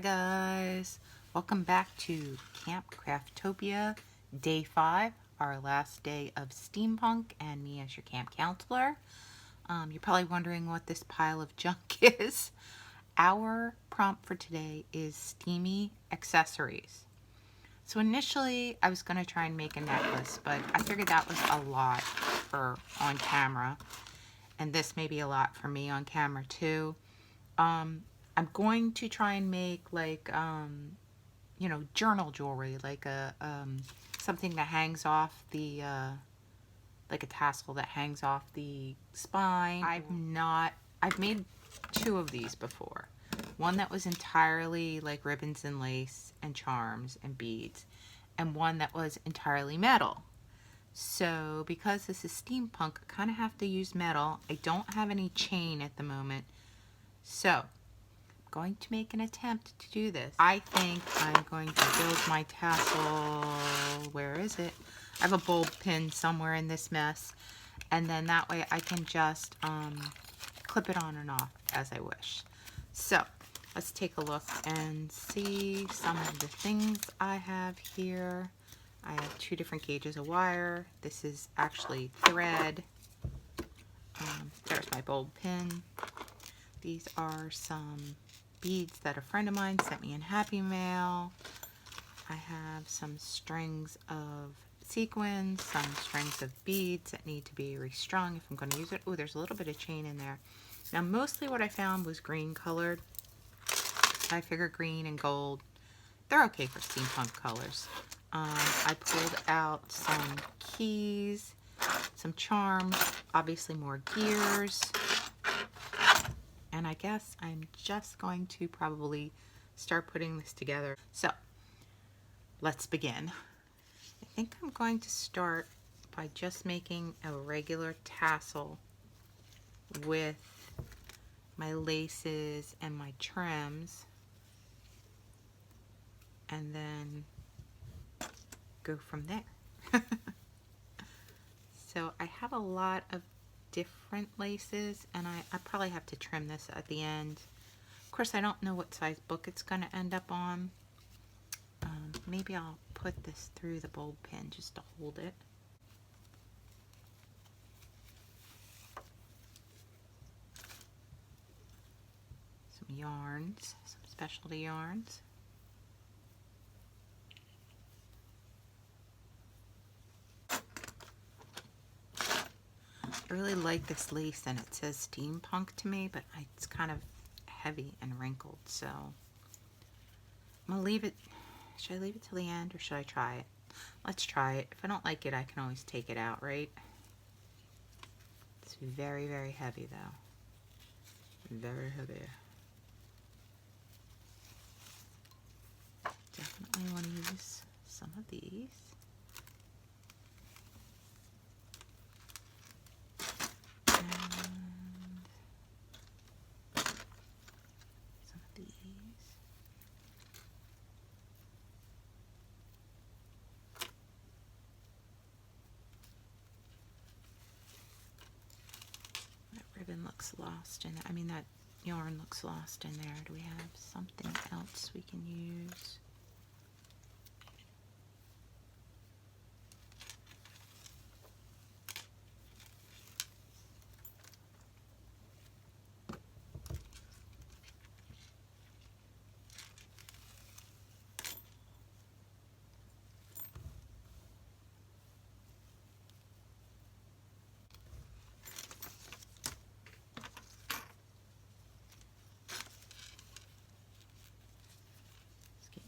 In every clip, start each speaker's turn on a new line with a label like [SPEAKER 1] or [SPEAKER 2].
[SPEAKER 1] Hi guys, welcome back to Camp Craftopia, day 5, our last day of steampunk, and me as your camp counselor. You're probably wondering what this pile of junk is. Our prompt for today is steamy accessories. So initially I was going to try and make a necklace, but I figured that was a lot for on camera, and this may be a lot for me on camera too. I'm going to try and make like, you know, journal jewelry, like a, something that hangs off the, like a tassel that hangs off the spine. I've made 2 of these before. One that was entirely like ribbons and lace and charms and beads, and one that was entirely metal. So because this is steampunk, I kind of have to use metal. I don't have any chain at the moment, so going to make an attempt to do this. I think I'm going to build my tassel. Where is it? I have a bulb pin somewhere in this mess, and then that way I can just clip it on and off as I wish. So let's take a look and see some of the things I have here. I have 2 different gauges of wire. This is actually thread. There's my bulb pin. These are some beads that a friend of mine sent me in Happy Mail. I have some strings of sequins, some strings of beads that need to be restrung if I'm going to use it. Oh, there's a little bit of chain in there. Now mostly what I found was green colored. I figure green and gold, they're okay for steampunk colors. I pulled out some keys, some charms, obviously more gears. And I guess I'm just going to probably start putting this together. So let's begin. I think I'm going to start by just making a regular tassel with my laces and my trims, and then go from there. So I have a lot of different laces, and I probably have to trim this at the end. Of course, I don't know what size book it's going to end up on. Maybe I'll put this through the bulb pin just to hold it. Some yarns, some specialty yarns. I really like this lace, and it says steampunk to me, but it's kind of heavy and wrinkled, so I'm gonna leave it. Should I leave it till the end, or should I try it? Let's try it. If I don't like it, I can always take it out, right? It's very, very heavy though. Very heavy. Definitely want to use some of these. Ribbon looks lost in, I mean that yarn looks lost in there. Do we have something else we can use?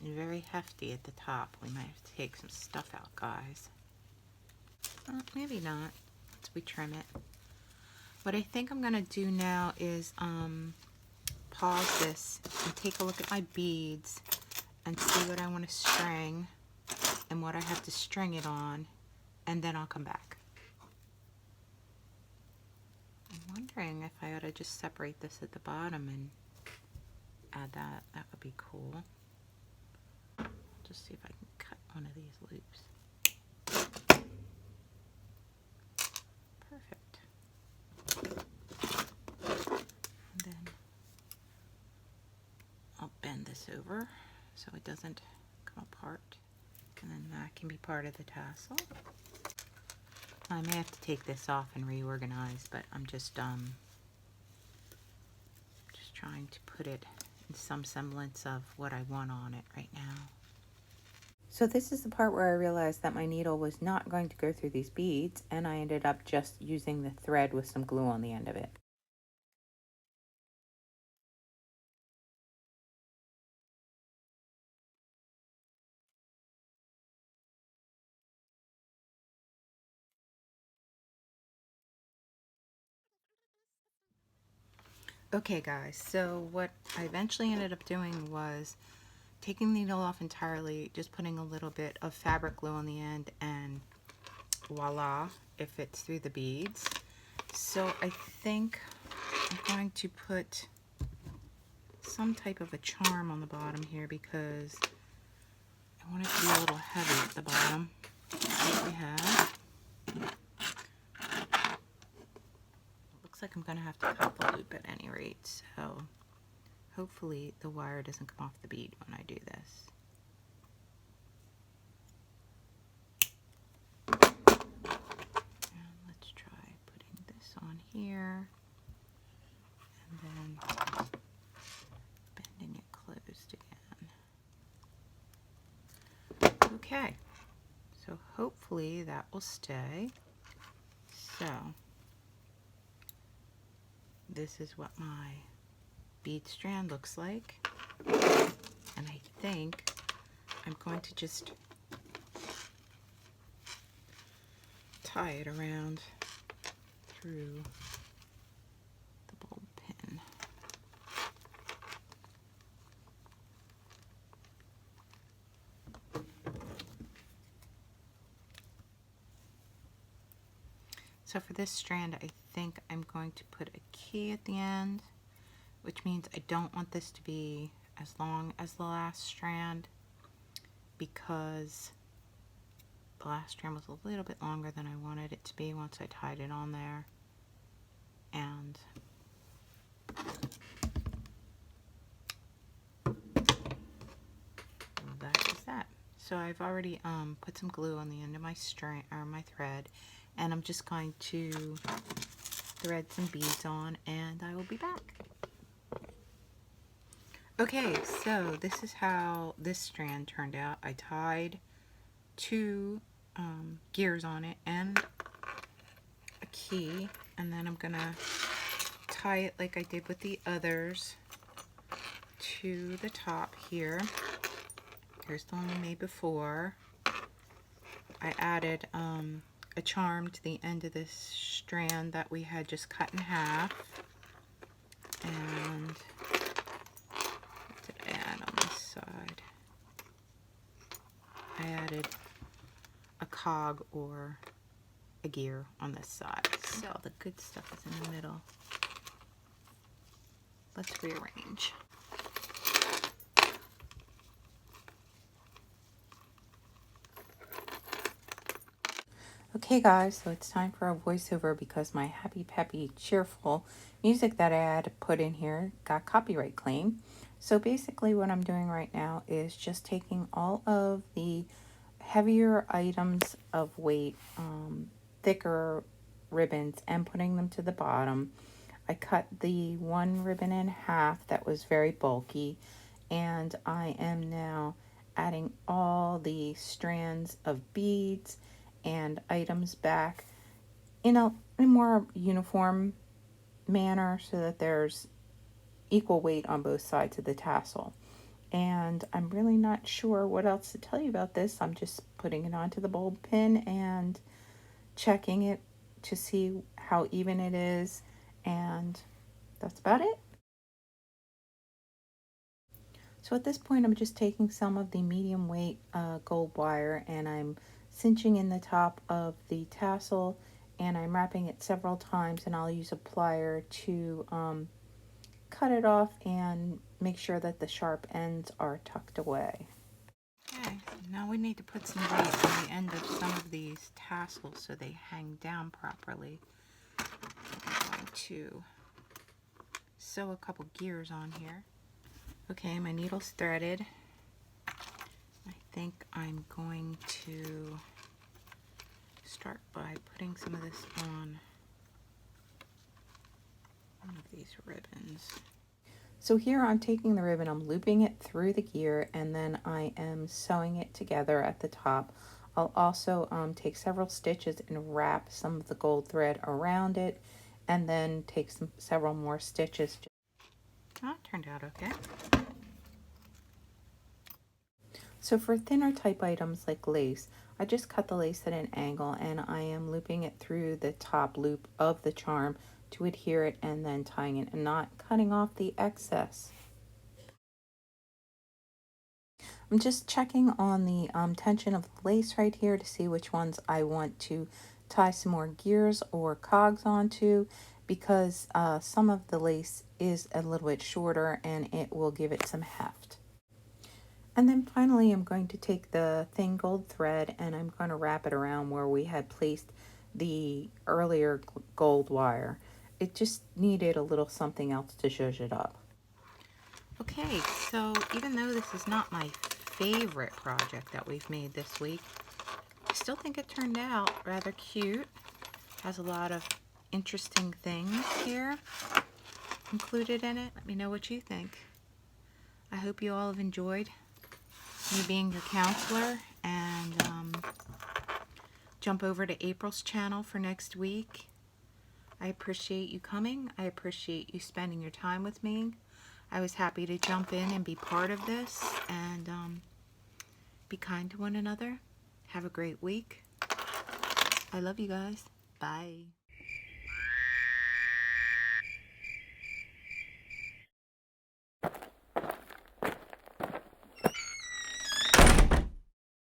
[SPEAKER 1] Very hefty at the top. We might have to take some stuff out, guys. Maybe not. Let's retrim it. What I think I'm gonna do now is pause this and take a look at my beads and see what I want to string and what I have to string it on, and then I'll come back. I'm wondering if I ought to just separate this at the bottom and add that. That would be cool. Just see if I can cut one of these loops. Perfect. And then I'll bend bend this over so it doesn't come apart, and then that can be part of the tassel. I may have to take this off and reorganize, but I'm just trying to put it in some semblance of what I want on it right now. So this is the part where I realized that my needle was not going to go through these beads, and I ended up just using the thread with some glue on the end of it. Okay guys, so what I eventually ended up doing was taking the needle off entirely, just putting a little bit of fabric glue on the end, and voila, it fits through the beads. So I think I'm going to put some type of a charm on the bottom here because I want it to be a little heavy at the bottom. What we have. Looks like I'm going to have to cut the loop at any rate, so hopefully the wire doesn't come off the bead when I do this. And let's try putting this on here and then bending it closed again. Okay, so hopefully that will stay. So this is what my bead strand looks like, and I think I'm going to just tie it around through the bulb pin. So for this strand, I think I'm going to put a key at the end, which means I don't want this to be as long as the last strand, because the last strand was a little bit longer than I wanted it to be once I tied it on there. And that is that. So I've already put some glue on the end of my strand, or my thread, and I'm just going to thread some beads on, and I will be back. Okay, so this is how this strand turned out. I tied two gears on it and a key, and then I'm gonna tie it like I did with the others to the top here. Here's the one we made before. I added a charm to the end of this strand that we had just cut in half, and what did I add on this side? I added a cog or a gear on this side. So the good stuff is in the middle. Let's rearrange. Okay guys, so it's time for a voiceover because my happy, peppy, cheerful music that I had to put in here got copyright claim. So basically what I'm doing right now is just taking all of the heavier items of weight, thicker ribbons, and putting them to the bottom. I cut the one ribbon in half that was very bulky, and I am now adding all the strands of beads and items back in a more uniform manner so that there's equal weight on both sides of the tassel. And I'm really not sure what else to tell you about this. I'm just putting it onto the bulb pin and checking it to see how even it is, and that's about it. So at this point, I'm just taking some of the medium weight gold wire, and I'm cinching in the top of the tassel, and I'm wrapping it several times, and I'll use a plier to cut it off and make sure that the sharp ends are tucked away. Okay, so now we need to put some weight on the end of some of these tassels so they hang down properly. I'm going to sew a couple gears on here. Okay, my needle's threaded. I think I'm going to start by putting some of this on one of these ribbons. So here I'm taking the ribbon, I'm looping it through the gear, and then I am sewing it together at the top. I'll also take several stitches and wrap some of the gold thread around it, and then take several more stitches. Oh, it turned out okay. So for thinner type items like lace, I just cut the lace at an angle and I am looping it through the top loop of the charm to adhere it, and then tying it and not cutting off the excess. I'm just checking on the tension of the lace right here to see which ones I want to tie some more gears or cogs onto, because some of the lace is a little bit shorter and it will give it some heft. And then finally I'm going to take the thin gold thread and I'm going to wrap it around where we had placed the earlier gold wire. It just needed a little something else to zhuzh it up. Okay, so even though this is not my favorite project that we've made this week, I still think it turned out rather cute. Has a lot of interesting things here included in it. Let me know what you think. I hope you all have enjoyed me being your counselor, and jump over to April's channel for next week. I appreciate you coming. I appreciate you spending your time with me. I was happy to jump in and be part of this, and be kind to one another. Have a great week. I love you guys. Bye.